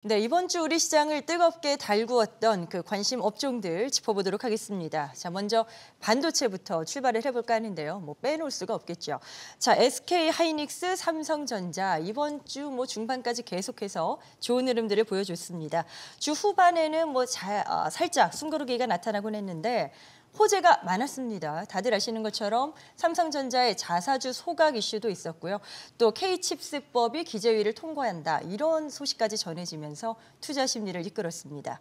네, 이번 주 우리 시장을 뜨겁게 달구었던 그 관심 업종들 짚어보도록 하겠습니다. 자, 먼저 반도체부터 출발을 해볼까 하는데요. 빼놓을 수가 없겠죠. 자, SK 하이닉스, 삼성전자 이번 주 중반까지 계속해서 좋은 흐름들을 보여줬습니다. 주 후반에는 살짝 숨고르기가 나타나곤 했는데 호재가 많았습니다. 다들 아시는 것처럼 삼성전자의 자사주 소각 이슈도 있었고요. 또 K칩스법이 기재위를 통과한다. 이런 소식까지 전해지면서 투자 심리를 이끌었습니다.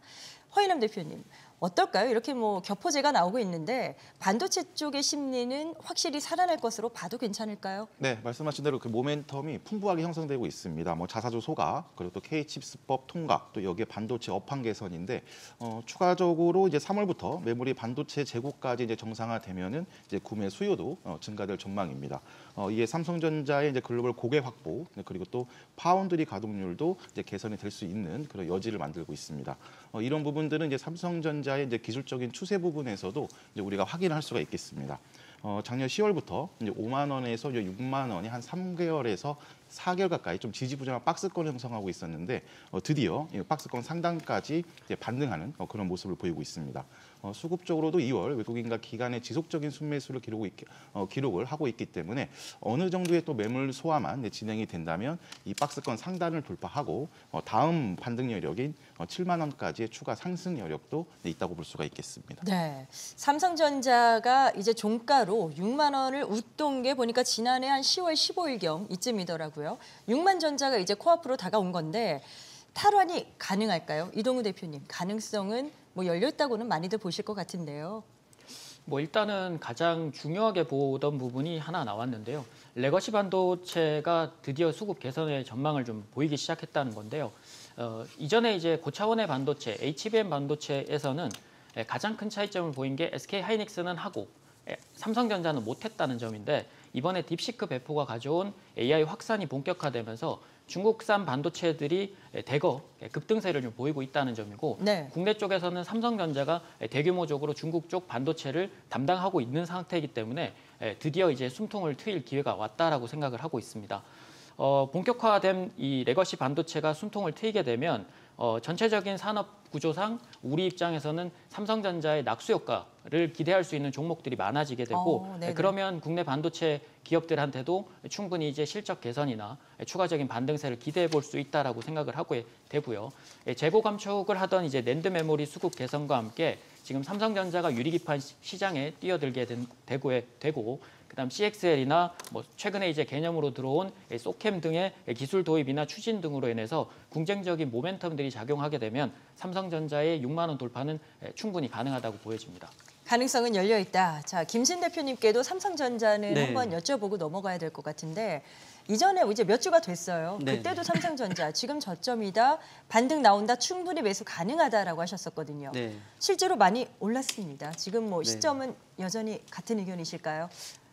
허인남 대표님, 어떨까요? 이렇게 격호재가 나오고 있는데 반도체 쪽의 심리는 확실히 살아날 것으로 봐도 괜찮을까요? 네, 말씀하신 대로 그 모멘텀이 풍부하게 형성되고 있습니다. 자사주 소각, 그리고 또 K칩스법 통과, 또 여기에 반도체 업황 개선인데 추가적으로 이제 3월부터 메모리 반도체 재고까지 이제 정상화되면은 이제 구매 수요도 증가될 전망입니다. 이에 삼성전자의 이제 글로벌 고객 확보, 그리고 또 파운드리 가동률도 이제 개선이 될 수 있는 그런 여지를 만들고 있습니다. 이런 부분들은 이제 삼성전자의 이제 기술적인 추세 부분에서도 이제 우리가 확인할 수가 있겠습니다. 작년 10월부터 이제 5만 원에서 이제 6만 원이 한 3개월에서 4개월 가까이 좀 지지부진한 박스권을 형성하고 있었는데 드디어 박스권 상단까지 이제 반등하는 그런 모습을 보이고 있습니다. 수급적으로도 2월 외국인과 기관의 지속적인 순매수를 기록을 하고 있기 때문에 어느 정도의 또 매물 소화만 진행이 된다면 이 박스권 상단을 돌파하고 다음 반등 여력인 7만 원까지의 추가 상승 여력도 있다고 볼 수가 있겠습니다. 네, 삼성전자가 이제 종가로 6만 원을 웃돈 게 보니까 지난해 한 10월 15일경 이쯤이더라고요. 6만 전자가 이제 코앞으로 다가온 건데 탈환이 가능할까요? 이동우 대표님, 가능성은 열렸다고는 많이들 보실 것 같은데요. 일단은 가장 중요하게 보던 부분이 하나 나왔는데요. 레거시 반도체가 드디어 수급 개선의 전망을 좀 보이기 시작했다는 건데요. 이전에 이제 고차원의 반도체, HBM 반도체에서는 가장 큰 차이점을 보인 게 SK 하이닉스는 하고 삼성전자는 못했다는 점인데 이번에 딥시크 배포가 가져온 AI 확산이 본격화되면서 중국산 반도체들이 대거 급등세를 좀 보이고 있다는 점이고 네. 국내 쪽에서는 삼성전자가 대규모적으로 중국 쪽 반도체를 담당하고 있는 상태이기 때문에 드디어 이제 숨통을 트일 기회가 왔다라고 생각을 하고 있습니다. 본격화된 이 레거시 반도체가 숨통을 트이게 되면 전체적인 산업 구조상 우리 입장에서는 삼성전자의 낙수 효과를 기대할 수 있는 종목들이 많아지게 되고 그러면 국내 반도체 기업들한테도 충분히 이제 실적 개선이나 추가적인 반등세를 기대해 볼 수 있다라고 생각을 하고 되고요. 재고 감축을 하던 이제 낸드 메모리 수급 개선과 함께 지금 삼성전자가 유리기판 시장에 뛰어들게 되고 그다음 CXL이나 최근에 이제 개념으로 들어온 소캠 등의 기술 도입이나 추진 등으로 인해서 긍정적인 모멘텀들이 작용하게 되면 삼성전자의 6만 원 돌파는 충분히 가능하다고 보여집니다. 가능성은 열려 있다. 자, 김신 대표님께도 삼성전자는 네. 한번 여쭤보고 넘어가야 될 것 같은데 이전에 이제 몇 주가 됐어요. 네. 그때도 삼성전자 지금 저점이다, 반등 나온다, 충분히 매수 가능하다라고 하셨었거든요. 네. 실제로 많이 올랐습니다. 지금 시점은 여전히 같은 의견이실까요?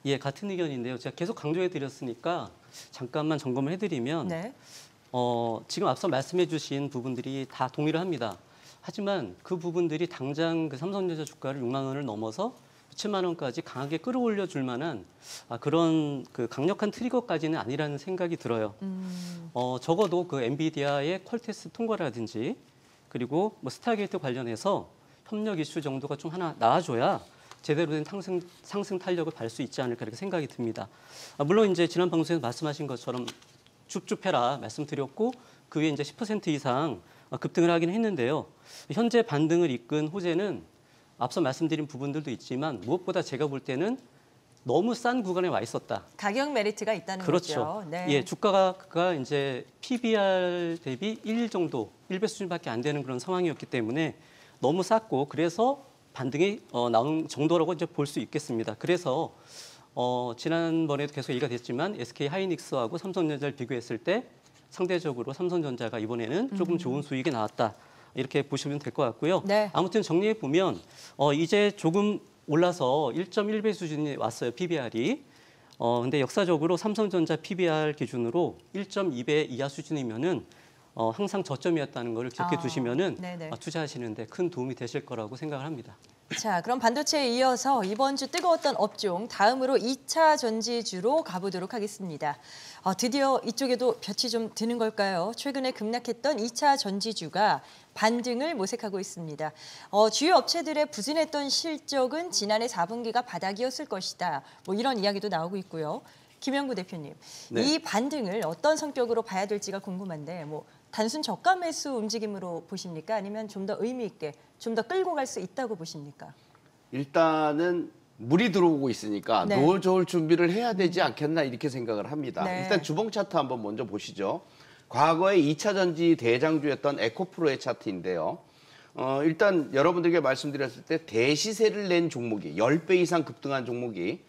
예, 같은 의견인데요. 제가 계속 강조해 드렸으니까 잠깐만 점검을 해드리면 네. 지금 앞서 말씀해 주신 부분들이 다 동의를 합니다. 하지만 그 부분들이 당장 그 삼성전자 주가를 6만 원을 넘어서 7만 원까지 강하게 끌어올려 줄 만한 그런 그 강력한 트리거까지는 아니라는 생각이 들어요. 적어도 그 엔비디아의 퀄테스트 통과라든지 그리고 스타게이트 관련해서 협력 이슈 정도가 좀 하나 나와줘야 제대로 된 상승 탄력을 발 수 있지 않을까 이렇게 생각이 듭니다. 물론 이제 지난 방송에서 말씀하신 것처럼 줍줍해라 말씀드렸고 그 위에 이제 10% 이상 급등을 하긴 했는데요. 현재 반등을 이끈 호재는 앞서 말씀드린 부분들도 있지만 무엇보다 제가 볼 때는 너무 싼 구간에 와 있었다. 가격 메리트가 있다는 그렇죠. 거죠. 네. 예, 주가가 이제 PBR 대비 1 정도, 1배 수준밖에 안 되는 그런 상황이었기 때문에 너무 쌌고 그래서 반등이 나온 정도라고 이제 볼 수 있겠습니다. 그래서 지난번에도 계속 얘기가 됐지만 SK 하이닉스하고 삼성전자를 비교했을 때 상대적으로 삼성전자가 이번에는 조금 좋은 수익이 나왔다. 이렇게 보시면 될 것 같고요. 네. 아무튼 정리해 보면 이제 조금 올라서 1.1배 수준이 왔어요. PBR이. 근데 역사적으로 삼성전자 PBR 기준으로 1.2배 이하 수준이면은 항상 저점이었다는 걸 기억해 두시면은 네네. 투자하시는데 큰 도움이 되실 거라고 생각을 합니다. 자, 그럼 반도체에 이어서 이번 주 뜨거웠던 업종, 다음으로 2차 전지주로 가보도록 하겠습니다. 드디어 이쪽에도 볕이 좀 드는 걸까요? 최근에 급락했던 2차 전지주가 반등을 모색하고 있습니다. 주요 업체들의 부진했던 실적은 지난해 4분기가 바닥이었을 것이다. 뭐 이런 이야기도 나오고 있고요. 김영구 대표님, 네. 이 반등을 어떤 성격으로 봐야 될지가 궁금한데 뭐 단순 저가 매수 움직임으로 보십니까? 아니면 좀 더 의미 있게 좀 더 끌고 갈 수 있다고 보십니까? 일단은 물이 들어오고 있으니까 네. 노을 준비를 해야 되지 않겠나 이렇게 생각을 합니다. 네. 일단 주봉 차트 한번 먼저 보시죠. 과거에 2차 전지 대장주였던 에코프로의 차트인데요. 일단 여러분들에게 말씀드렸을 때 대시세를 낸 종목이 10배 이상 급등한 종목이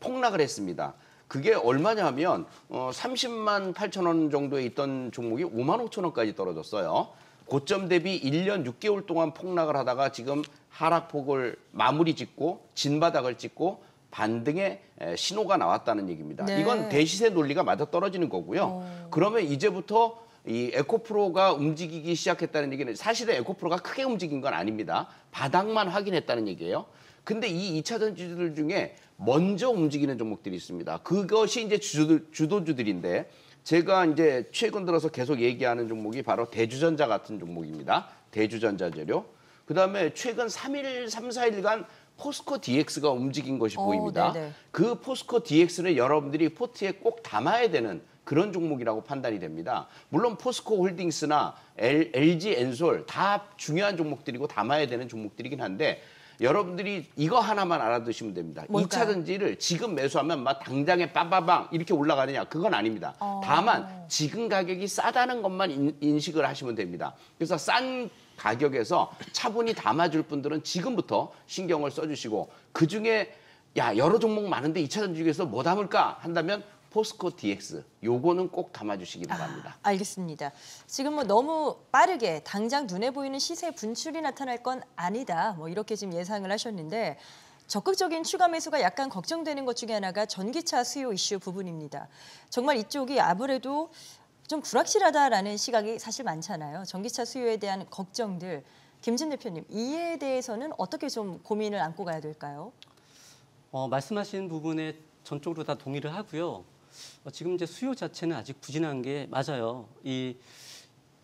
폭락을 했습니다. 그게 얼마냐면 30만 8천 원 정도에 있던 종목이 5만 5천 원까지 떨어졌어요. 고점 대비 1년 6개월 동안 폭락을 하다가 지금 하락폭을 마무리 짓고 진바닥을 찍고 반등의 신호가 나왔다는 얘기입니다. 네. 이건 대시세 논리가 맞아떨어지는 거고요. 그러면 이제부터 이 에코프로가 움직이기 시작했다는 얘기는 사실은 에코프로가 크게 움직인 건 아닙니다. 바닥만 확인했다는 얘기예요. 근데 이 2차 전지주들 중에 먼저 움직이는 종목들이 있습니다. 그것이 이제 주도주들인데 제가 이제 최근 들어서 계속 얘기하는 종목이 바로 대주전자 같은 종목입니다. 대주전자 재료. 그다음에 최근 3, 4일간 포스코 DX가 움직인 것이 보입니다. 네네. 그 포스코 DX는 여러분들이 포트에 꼭 담아야 되는 그런 종목이라고 판단이 됩니다. 물론 포스코 홀딩스나 LG 엔솔 다 중요한 종목들이고 담아야 되는 종목들이긴 한데 여러분들이 이거 하나만 알아두시면 됩니다. 뭘까요? 2차 전지를 지금 매수하면 막 당장에 빠바방 이렇게 올라가느냐 그건 아닙니다. 다만 지금 가격이 싸다는 것만 인식을 하시면 됩니다. 그래서 싼 가격에서 차분히 담아줄 분들은 지금부터 신경을 써주시고 그중에 야 여러 종목 많은데 2차 전지 중에서 뭐 담을까 한다면 포스코 DX 요거는 꼭 담아주시기 바랍니다. 알겠습니다. 지금 뭐 너무 빠르게 당장 눈에 보이는 시세 분출이 나타날 건 아니다. 뭐 이렇게 지금 예상을 하셨는데 적극적인 추가 매수가 약간 걱정되는 것 중에 하나가 전기차 수요 이슈 부분입니다. 정말 이쪽이 아무래도 좀 불확실하다라는 시각이 사실 많잖아요. 전기차 수요에 대한 걱정들. 김진 대표님, 이에 대해서는 어떻게 좀 고민을 안고 가야 될까요? 말씀하신 부분에 전적으로 다 동의를 하고요. 지금 이제 수요 자체는 아직 부진한 게 맞아요.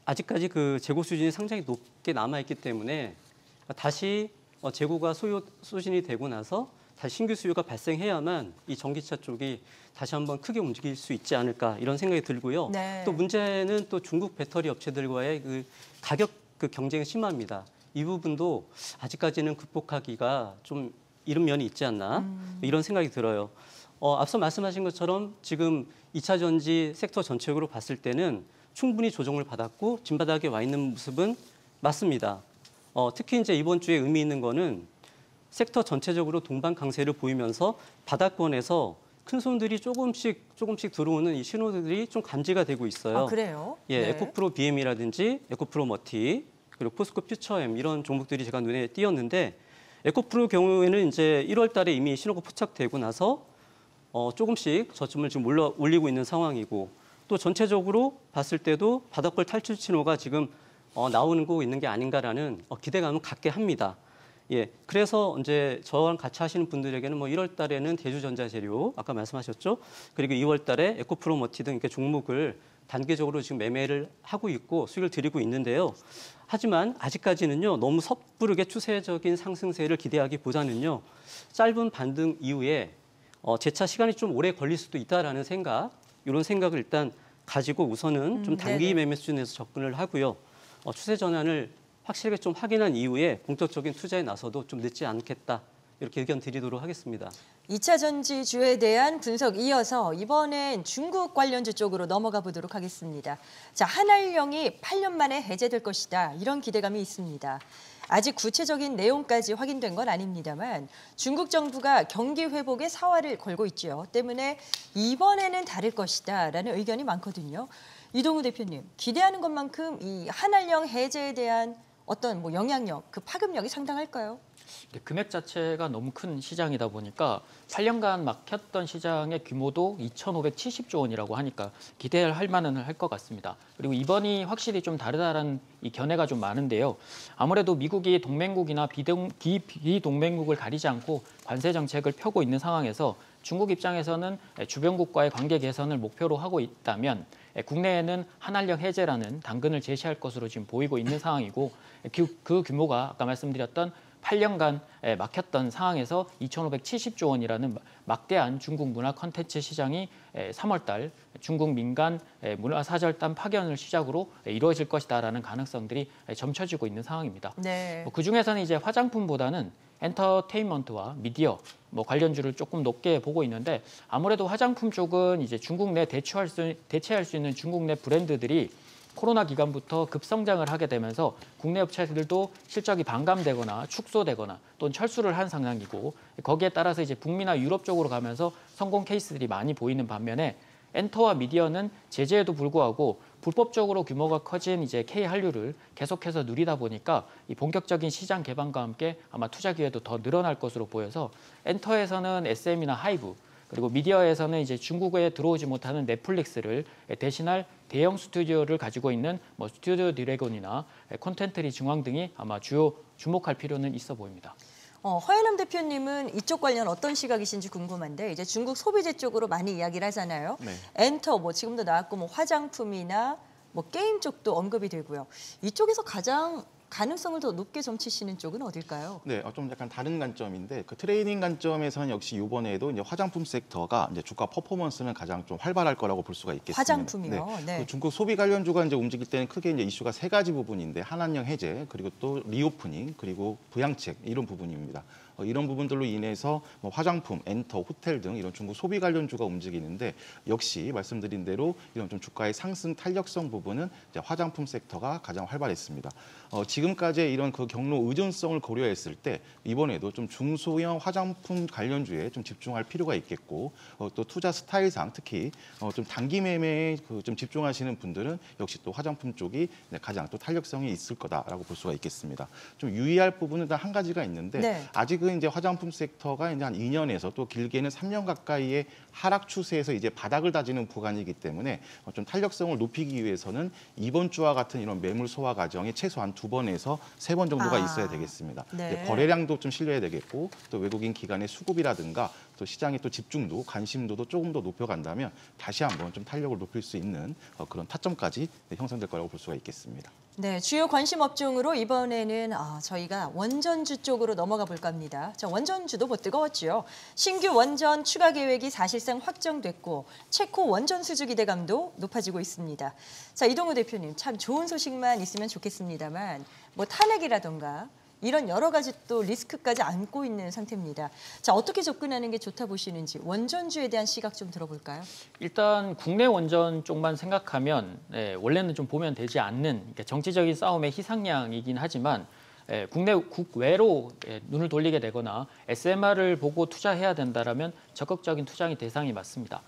아직까지 그 재고 수준이 상당히 높게 남아 있기 때문에 다시 재고가 소진이 되고 나서 다시 신규 수요가 발생해야만 이 전기차 쪽이 다시 한번 크게 움직일 수 있지 않을까 이런 생각이 들고요. 네. 또 문제는 또 중국 배터리 업체들과의 그 가격 그 경쟁이 심합니다. 이 부분도 아직까지는 극복하기가 좀 이른 면이 있지 않나 이런 생각이 들어요. 앞서 말씀하신 것처럼 지금 2차 전지 섹터 전체적으로 봤을 때는 충분히 조정을 받았고 진바닥에 와 있는 모습은 맞습니다. 특히 이제 이번 주에 의미 있는 거는 섹터 전체적으로 동반 강세를 보이면서 바닥권에서 큰 손들이 조금씩 들어오는 이 신호들이 좀 감지가 되고 있어요. 그래요? 예, 네. 에코프로 BM이라든지 에코프로 머티 그리고 포스코 퓨처엠 이런 종목들이 제가 눈에 띄었는데 에코프로 경우에는 이제 1월 달에 이미 신호가 포착되고 나서 조금씩 저점을 지금 올리고 있는 상황이고 또 전체적으로 봤을 때도 바닥권 탈출 신호가 지금 나오는 거 있는 게 아닌가라는 기대감을 갖게 합니다. 예, 그래서 이제 저랑 같이 하시는 분들에게는 뭐 1월 달에는 대주전자 재료 아까 말씀하셨죠. 그리고 2월 달에 에코프로 머티 등 이렇게 종목을 단계적으로 지금 매매를 하고 있고 수익을 드리고 있는데요. 하지만 아직까지는요 너무 섣부르게 추세적인 상승세를 기대하기보다는요 짧은 반등 이후에 재차 시간이 좀 오래 걸릴 수도 있다라는 생각, 이런 생각을 일단 가지고 우선은 좀 단기 네네. 매매 수준에서 접근을 하고요. 추세 전환을 확실하게 좀 확인한 이후에 본격적인 투자에 나서도 좀 늦지 않겠다. 이렇게 의견 드리도록 하겠습니다. 2차 전지주에 대한 분석 이어서 이번엔 중국 관련주 쪽으로 넘어가 보도록 하겠습니다. 자, 한알령이 8년 만에 해제될 것이다. 이런 기대감이 있습니다. 아직 구체적인 내용까지 확인된 건 아닙니다만 중국 정부가 경기 회복에 사활을 걸고 있죠. 때문에 이번에는 다를 것이다라는 의견이 많거든요. 이동우 대표님, 기대하는 것만큼 이 한알령 해제에 대한 어떤 뭐 영향력, 그 파급력이 상당할까요? 금액 자체가 너무 큰 시장이다 보니까 8년간 막혔던 시장의 규모도 2,570조 원이라고 하니까 기대할 만은 할 것 같습니다. 그리고 이번이 확실히 좀 다르다는 이 견해가 좀 많은데요. 아무래도 미국이 동맹국이나 비동맹국을 가리지 않고 관세 정책을 펴고 있는 상황에서 중국 입장에서는 주변국과의 관계 개선을 목표로 하고 있다면 국내에는 한한령 해제라는 당근을 제시할 것으로 지금 보이고 있는 상황이고 그 규모가 아까 말씀드렸던 8년간 막혔던 상황에서 2,570조 원이라는 막대한 중국 문화 콘텐츠 시장이 3월 달 중국 민간 문화사절단 파견을 시작으로 이루어질 것이다라는 가능성들이 점쳐지고 있는 상황입니다. 네. 그중에서는 이제 화장품보다는 엔터테인먼트와 미디어 관련주를 조금 높게 보고 있는데 아무래도 화장품 쪽은 이제 중국 내 대체할 수 있는 중국 내 브랜드들이 코로나 기간부터 급성장을 하게 되면서 국내 업체들도 실적이 반감되거나 축소되거나 또는 철수를 한 상황이고 거기에 따라서 이제 북미나 유럽 쪽으로 가면서 성공 케이스들이 많이 보이는 반면에 엔터와 미디어는 제재에도 불구하고 불법적으로 규모가 커진 이제 K 한류를 계속해서 누리다 보니까 이 본격적인 시장 개방과 함께 아마 투자 기회도 더 늘어날 것으로 보여서 엔터에서는 SM이나 하이브 그리고 미디어에서는 이제 중국에 들어오지 못하는 넷플릭스를 대신할 대형 스튜디오를 가지고 있는 스튜디오 드래곤이나 콘텐트리 중앙 등이 아마 주요 주목할 필요는 있어 보입니다. 허연남 대표님은 이쪽 관련 어떤 시각이신지 궁금한데 이제 중국 소비재 쪽으로 많이 이야기를 하잖아요. 네. 엔터 지금도 나왔고 화장품이나 게임 쪽도 언급이 되고요. 이쪽에서 가장 가능성을 더 높게 점치시는 쪽은 어딜까요? 네, 좀 약간 다른 관점인데 그 트레이딩 관점에서는 역시 이번에도 이제 화장품 섹터가 이제 주가 퍼포먼스는 가장 좀 활발할 거라고 볼 수가 있겠습니다. 화장품이요. 네. 네. 그 중국 소비 관련주가 이제 움직일 때는 크게 이제 이슈가 세 가지 부분인데 한한령 해제 그리고 또 리오프닝 그리고 부양책 이런 부분입니다. 이런 부분들로 인해서 화장품, 엔터, 호텔 등 이런 중국 소비 관련주가 움직이는데 역시 말씀드린 대로 이런 좀 주가의 상승 탄력성 부분은 이제 화장품 섹터가 가장 활발했습니다. 지금까지 이런 그 경로 의존성을 고려했을 때 이번에도 좀 중소형 화장품 관련주에 좀 집중할 필요가 있겠고 또 투자 스타일상 특히 좀 단기 매매에 좀 집중하시는 분들은 역시 또 화장품 쪽이 가장 또 탄력성이 있을 거다라고 볼 수가 있겠습니다. 좀 유의할 부분은 단 한 가지가 있는데 네. 아직은 이제 화장품 섹터가 이제 한 2년에서 또 길게는 3년 가까이의 하락 추세에서 이제 바닥을 다지는 구간이기 때문에 좀 탄력성을 높이기 위해서는 이번 주와 같은 이런 매물 소화 과정이 최소한 2번에서 3번 정도가 있어야 되겠습니다. 네. 거래량도 좀 실려야 되겠고 또 외국인 기관의 수급이라든가 또 시장의 또 집중도, 관심도도 조금 더 높여간다면 다시 한번 좀 탄력을 높일 수 있는 그런 타점까지 형성될 거라고 볼 수가 있겠습니다. 네, 주요 관심 업종으로 이번에는 저희가 원전주 쪽으로 넘어가 볼까 합니다. 원전주도 뜨거웠죠. 신규 원전 추가 계획이 사실상 확정됐고 체코 원전 수주 기대감도 높아지고 있습니다. 자, 이동우 대표님, 참 좋은 소식만 있으면 좋겠습니다만 탄핵이라던가 이런 여러 가지 또 리스크까지 안고 있는 상태입니다. 자, 어떻게 접근하는 게 좋다 보시는지 원전주에 대한 시각 좀 들어볼까요? 일단 국내 원전 쪽만 생각하면 원래는 좀 보면 되지 않는 정치적인 싸움의 희생양이긴 하지만 국내 국외로 눈을 돌리게 되거나 SMR을 보고 투자해야 된다라면 적극적인 투자의 대상이 맞습니다.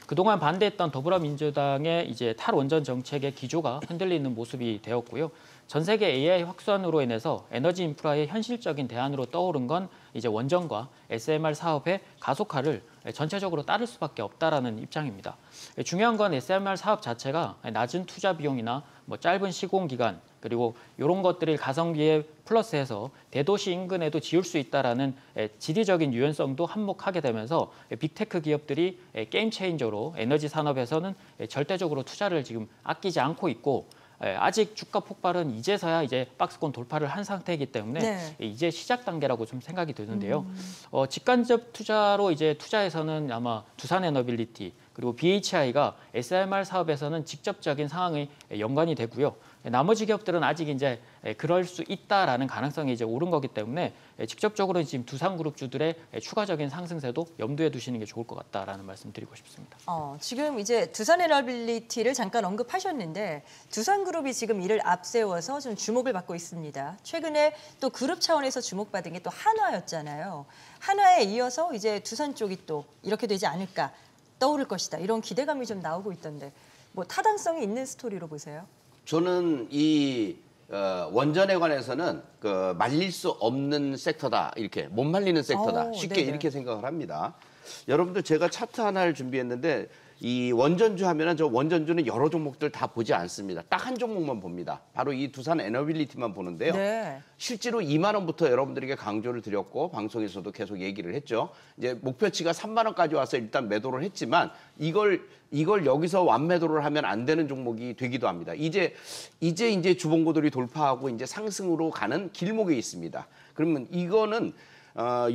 그동안 반대했던 더불어민주당의 이제 탈원전 정책의 기조가 흔들리는 모습이 되었고요. 전 세계 AI 확산으로 인해서 에너지 인프라의 현실적인 대안으로 떠오른 건 이제 원전과 SMR 사업의 가속화를 전체적으로 따를 수밖에 없다라는 입장입니다. 중요한 건 SMR 사업 자체가 낮은 투자 비용이나 짧은 시공 기간 그리고 이런 것들을 가성비에 플러스해서 대도시 인근에도 지을 수 있다라는 지리적인 유연성도 한몫하게 되면서 빅테크 기업들이 게임 체인저로 에너지 산업에서는 절대적으로 투자를 지금 아끼지 않고 있고 아직 주가 폭발은 이제서야 이제 박스권 돌파를 한 상태이기 때문에 네. 이제 시작 단계라고 좀 생각이 드는데요. 직간접 투자로 이제 투자에서는 아마 두산에너빌리티 그리고 BHI가 SMR 사업에서는 직접적인 상황이 연관이 되고요. 나머지 기업들은 아직 이제 그럴 수 있다라는 가능성이 이제 오른 거기 때문에 직접적으로 지금 두산그룹주들의 추가적인 상승세도 염두에 두시는 게 좋을 것 같다라는 말씀 드리고 싶습니다. 지금 이제 두산에너빌리티를 잠깐 언급하셨는데 두산그룹이 지금 이를 앞세워서 좀 주목을 받고 있습니다. 최근에 또 그룹 차원에서 주목받은 게 또 한화였잖아요. 한화에 이어서 이제 두산 쪽이 또 이렇게 되지 않을까 떠오를 것이다. 이런 기대감이 좀 나오고 있던데 타당성이 있는 스토리로 보세요? 저는 이 원전에 관해서는 그 말릴 수 없는 섹터다. 이렇게 못 말리는 섹터다. 쉽게 네네. 이렇게 생각을 합니다. 여러분들 제가 차트 하나를 준비했는데 이 원전주 하면은 저 원전주는 여러 종목들 다 보지 않습니다. 딱 한 종목만 봅니다. 바로 이 두산 에너빌리티만 보는데요. 네. 실제로 2만 원부터 여러분들에게 강조를 드렸고 방송에서도 계속 얘기를 했죠. 이제 목표치가 3만 원까지 와서 일단 매도를 했지만 이걸 여기서 완매도를 하면 안 되는 종목이 되기도 합니다. 이제 주봉고들이 돌파하고 이제 상승으로 가는 길목에 있습니다. 그러면 이거는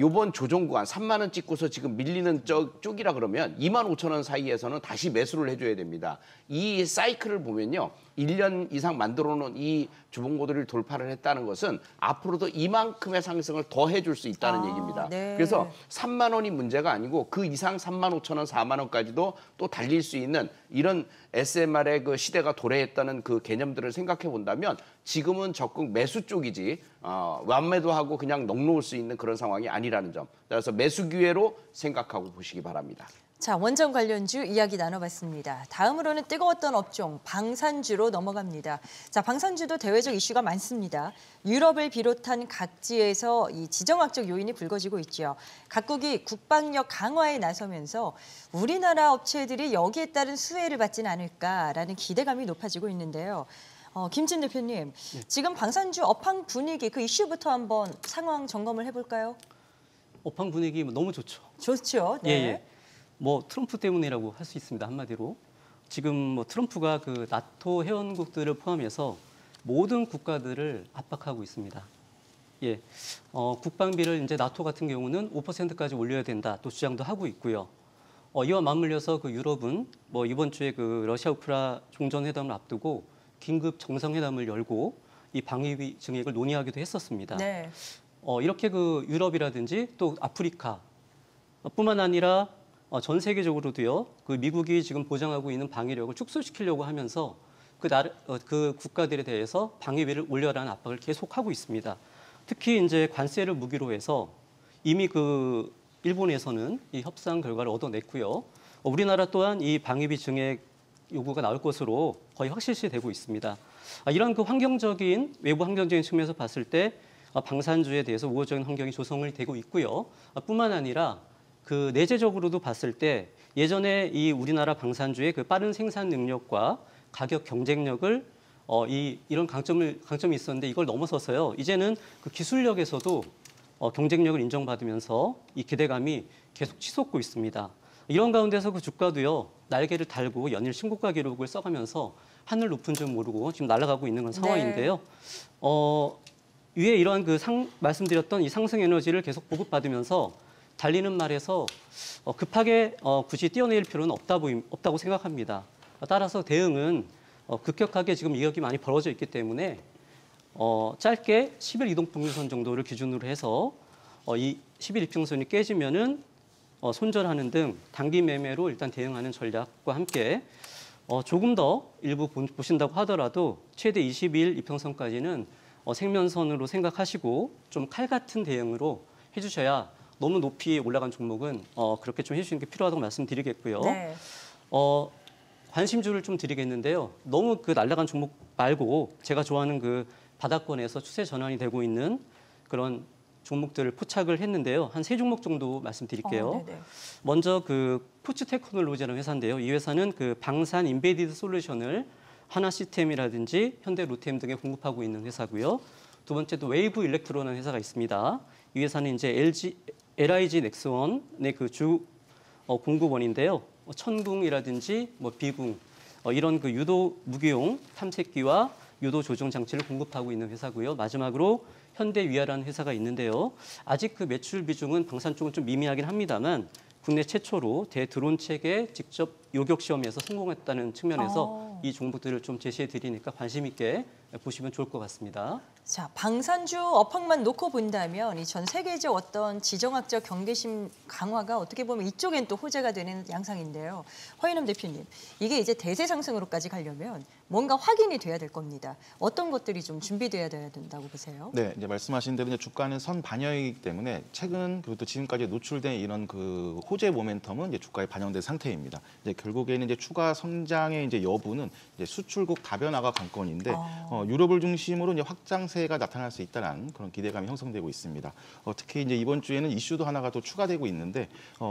요번 조정 구간 3만 원 찍고서 지금 밀리는 쪽이라 그러면 2만 5천 원 사이에서는 다시 매수를 해줘야 됩니다. 이 사이클을 보면요. 1년 이상 만들어 놓은 이 주봉고들을 돌파를 했다는 것은 앞으로도 이만큼의 상승을 더 해줄 수 있다는 얘기입니다. 네. 그래서 3만 원이 문제가 아니고 그 이상 3만 5천 원, 4만 원까지도 또 달릴 수 있는 이런 SMR의 그 시대가 도래했다는 그 개념들을 생각해 본다면 지금은 적극 매수 쪽이지 완매도하고 그냥 넉놓을 수 있는 그런 상황이 아니라는 점. 따라서 매수 기회로 생각하고 보시기 바랍니다. 자, 원전 관련주 이야기 나눠봤습니다. 다음으로는 뜨거웠던 업종 방산주로 넘어갑니다. 자, 방산주도 대외적 이슈가 많습니다. 유럽을 비롯한 각지에서 이 지정학적 요인이 불거지고 있죠. 각국이 국방력 강화에 나서면서 우리나라 업체들이 여기에 따른 수혜를 받지는 않을까라는 기대감이 높아지고 있는데요. 김진 대표님, 지금 방산주 업황 분위기 그 이슈부터 한번 상황 점검을 해볼까요? 업황 분위기 너무 좋죠. 좋죠. 네. 예. 뭐 트럼프 때문이라고 할 수 있습니다. 한마디로. 지금 뭐 트럼프가 그 나토 회원국들을 포함해서 모든 국가들을 압박하고 있습니다. 예. 국방비를 이제 나토 같은 경우는 5%까지 올려야 된다. 또 주장도 하고 있고요. 이와 맞물려서 그 유럽은 뭐 이번 주에 그 러시아 우크라 종전회담을 앞두고 긴급 정상회담을 열고 이 방위비 증액을 논의하기도 했었습니다. 네. 이렇게 그 유럽이라든지 또 아프리카 뿐만 아니라 전 세계적으로도요. 그 미국이 지금 보장하고 있는 방위력을 축소시키려고 하면서 그 국가들에 대해서 방위비를 올려라는 압박을 계속하고 있습니다. 특히 이제 관세를 무기로 해서 이미 그 일본에서는 이 협상 결과를 얻어냈고요. 우리나라 또한 이 방위비 증액 요구가 나올 것으로 거의 확실시되고 있습니다. 이런 그 외부 환경적인 측면에서 봤을 때 방산주에 대해서 우호적인 환경이 조성이 되고 있고요. 뿐만 아니라 그 내재적으로도 봤을 때 예전에 이 우리나라 방산주의 그 빠른 생산 능력과 가격 경쟁력을 이런 강점이 있었는데 이걸 넘어서서요. 이제는 그 기술력에서도 경쟁력을 인정받으면서 이 기대감이 계속 치솟고 있습니다. 이런 가운데서 그 주가도요. 날개를 달고 연일 신고가 기록을 써가면서 하늘 높은 줄 모르고 지금 날아가고 있는 그런 상황인데요. 위에 이러한 말씀드렸던 이 상승 에너지를 계속 보급받으면서 달리는 말에서 급하게 굳이 뛰어내릴 필요는 없다고 생각합니다. 따라서 대응은 급격하게 지금 이격이 많이 벌어져 있기 때문에 짧게 10일 이동평균선 정도를 기준으로 해서 이 10일 이평선이 깨지면은 손절하는 등 단기 매매로 일단 대응하는 전략과 함께 조금 더 일부 보신다고 하더라도 최대 22일 이평선까지는 생면선으로 생각하시고 좀 칼 같은 대응으로 해주셔야 너무 높이 올라간 종목은 그렇게 좀 해주시는 게 필요하다고 말씀드리겠고요. 네. 관심주를 좀 드리겠는데요. 너무 그 날아간 종목 말고 제가 좋아하는 그 바닥권에서 추세 전환이 되고 있는 그런 종목들을 포착을 했는데요. 한 3종목 정도 말씀드릴게요. 먼저 그 푸츠 테크놀로지라는 회사인데요. 이 회사는 그 방산 인베디드 솔루션을 하나 시스템이라든지 현대 로템 등에 공급하고 있는 회사고요. 두 번째 또 웨이브 일렉트로라는 회사가 있습니다. 이 회사는 이제 LIG 넥스원의 그 주 공급원인데요. 천궁이라든지 뭐 비궁 이런 그 유도 무기용 탐색기와 유도 조종 장치를 공급하고 있는 회사고요. 마지막으로 현대위아라는 회사가 있는데요. 아직 그 매출 비중은 방산 쪽은 좀 미미하긴 합니다만 국내 최초로 대드론 체계 직접 요격 시험에서 성공했다는 측면에서 이 종목들을 좀 제시해 드리니까 관심 있게 보시면 좋을 것 같습니다. 자, 방산주 업황만 놓고 본다면 이 전 세계적 어떤 지정학적 경계심 강화가 어떻게 보면 이쪽엔 또 호재가 되는 양상인데요. 허인남 대표님, 이게 이제 대세 상승으로까지 가려면 뭔가 확인이 돼야 될 겁니다. 어떤 것들이 좀 준비돼야 된다고 보세요? 네, 이제 말씀하신 대로 주가는 선 반영이기 때문에 최근 그리고 또 지금까지 노출된 이런 그 호재 모멘텀은 이제 주가에 반영된 상태입니다. 이제 결국에는 이제 추가 성장의 이제 여부는 이제 수출국 다변화가 관건인데 유럽을 중심으로 이제 확장세가 나타날 수 있다는 그런 기대감이 형성되고 있습니다. 특히 이제 이번 주에는 이슈도 하나가 또 추가되고 있는데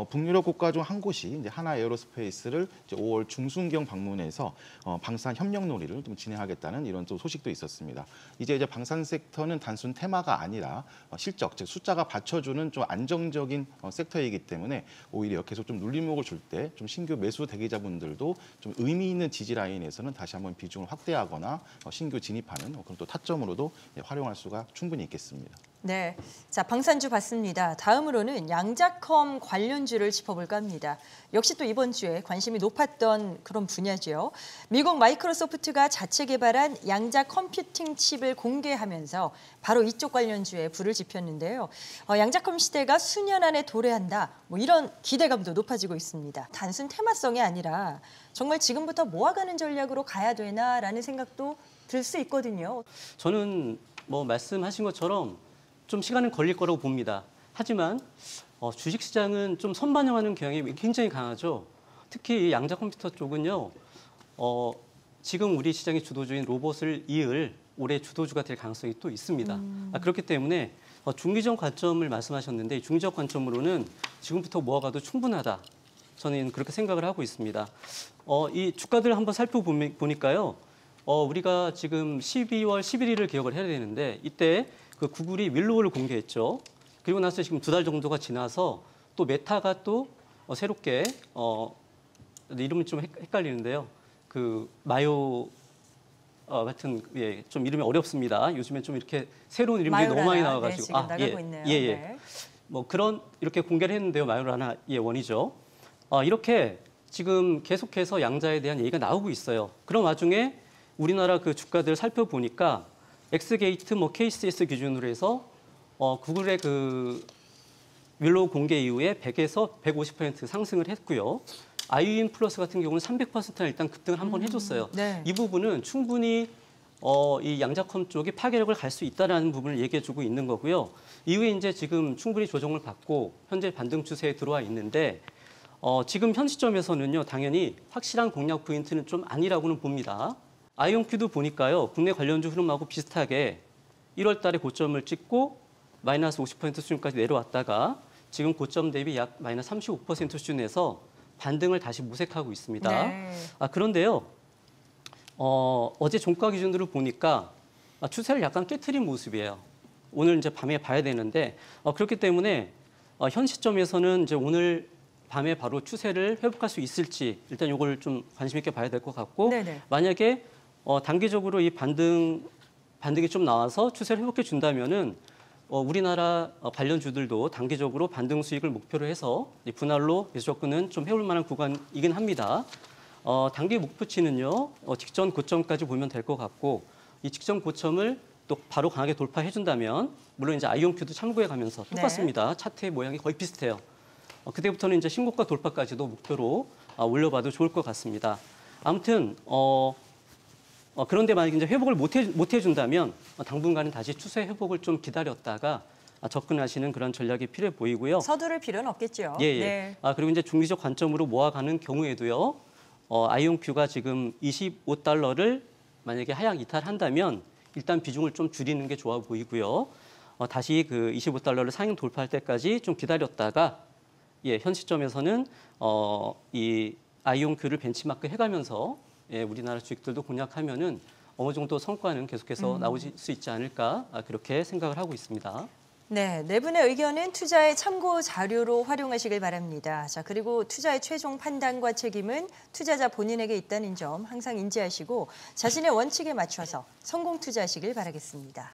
북유럽 국가 중 한 곳이 이제 하나 에어로스페이스를 이제 5월 중순경 방문해서 방산 협력 논의를 좀 진행하겠다는 이런 또 소식도 있었습니다. 이제 방산 섹터는 단순 테마가 아니라 실적, 즉 숫자가 받쳐주는 좀 안정적인 섹터이기 때문에 오히려 계속 좀 눌림목을 줄 때 좀 신규 매수 대기자분들도 좀 의미 있는 지지 라인에서는 다시 한번 비중을 확대하거나 신규 진입하는 그런 또 타점으로도 활용할 수가 충분히 있겠습니다. 네, 자 방산주 봤습니다. 다음으로는 양자컴 관련주를 짚어볼까 합니다. 역시 또 이번 주에 관심이 높았던 그런 분야죠. 미국 마이크로소프트가 자체 개발한 양자 컴퓨팅 칩을 공개하면서 바로 이쪽 관련주에 불을 지폈는데요. 양자컴 시대가 수년 안에 도래한다. 뭐 이런 기대감도 높아지고 있습니다. 단순 테마성이 아니라 정말 지금부터 모아가는 전략으로 가야 되나라는 생각도 들 수 있거든요. 저는 뭐 말씀하신 것처럼 좀 시간은 걸릴 거라고 봅니다. 하지만 주식시장은 좀 선반영하는 경향이 굉장히 강하죠. 특히 양자 컴퓨터 쪽은요. 지금 우리 시장의 주도주인 로봇을 이을 올해 주도주가 될 가능성이 또 있습니다. 그렇기 때문에 중기적 관점을 말씀하셨는데 중기적 관점으로는 지금부터 모아가도 충분하다. 저는 그렇게 생각을 하고 있습니다. 이 주가들 한번 살펴보니까요. 우리가 지금 12월 11일을 기억을 해야 되는데 이때 그 구글이 윌로우를 공개했죠. 그리고 나서 지금 2달 정도가 지나서 또 메타가 또 새롭게 이름이 좀 헷갈리는데요. 그 마요 하여튼 예, 좀 이름이 어렵습니다. 요즘에 좀 이렇게 새로운 이름들이 너무 많이 나와가지고 네, 지금 나가고 있네요. 네. 뭐 그런 이렇게 공개를 했는데요. 마요라나 예 원이죠. 이렇게 지금 계속해서 양자에 대한 얘기가 나오고 있어요. 그런 와중에 우리나라 그 주가들 살펴보니까 엑스게이트, 뭐 KCS 기준으로 해서 구글의 그 윌로우 공개 이후에 100에서 150% 상승을 했고요. IU인 플러스 같은 경우는 300%나 일단 급등을 한번 해줬어요. 네. 이 부분은 충분히 이 양자컴 쪽이 파괴력을 갈 수 있다라는 부분을 얘기해주고 있는 거고요. 이후에 이제 지금 충분히 조정을 받고 현재 반등 추세에 들어와 있는데 지금 현 시점에서는요, 당연히 확실한 공략 포인트는 좀 아니라고는 봅니다. 아이온큐도 보니까요, 국내 관련주 흐름하고 비슷하게 1월 달에 고점을 찍고 마이너스 50% 수준까지 내려왔다가 지금 고점 대비 약 마이너스 35% 수준에서 반등을 다시 모색하고 있습니다. 네. 그런데요, 어제 종가 기준으로 보니까 추세를 약간 깨트린 모습이에요. 오늘 이제 밤에 봐야 되는데 그렇기 때문에 현 시점에서는 이제 오늘 밤에 바로 추세를 회복할 수 있을지 일단 이걸 좀 관심 있게 봐야 될 것 같고 네네. 만약에 단기적으로 이 반등이 좀 나와서 추세를 회복해 준다면은 우리나라 관련주들도 단기적으로 반등 수익을 목표로 해서 분할로 매수 접근은 좀 해올 만한 구간이긴 합니다. 단기 목표치는요, 직전 고점까지 보면 될 것 같고 이 직전 고점을 또 바로 강하게 돌파해 준다면 물론 이제 아이온큐도 참고해 가면서 똑같습니다. 네. 차트의 모양이 거의 비슷해요. 그때부터는 이제 신고가 돌파까지도 목표로 올려봐도 좋을 것 같습니다. 아무튼 그런데 만약에 이제 회복을 못 해준다면 당분간은 다시 추세 회복을 좀 기다렸다가 접근하시는 그런 전략이 필요해 보이고요. 서두를 필요는 없겠죠. 예. 네. 그리고 이제 중기적 관점으로 모아가는 경우에도요. 아이온큐가 지금 25달러를 만약에 하향 이탈한다면 일단 비중을 좀 줄이는 게 좋아 보이고요. 다시 그 25달러를 상향 돌파할 때까지 좀 기다렸다가 현 시점에서는 이 아이온큐를 벤치마크 해가면서 우리나라 주식들도 공략하면은 어느 정도 성과는 계속해서 나올 수 있지 않을까 그렇게 생각을 하고 있습니다. 네, 네 분의 의견은 투자의 참고 자료로 활용하시길 바랍니다. 자, 그리고 투자의 최종 판단과 책임은 투자자 본인에게 있다는 점 항상 인지하시고 자신의 원칙에 맞춰서 성공 투자하시길 바라겠습니다.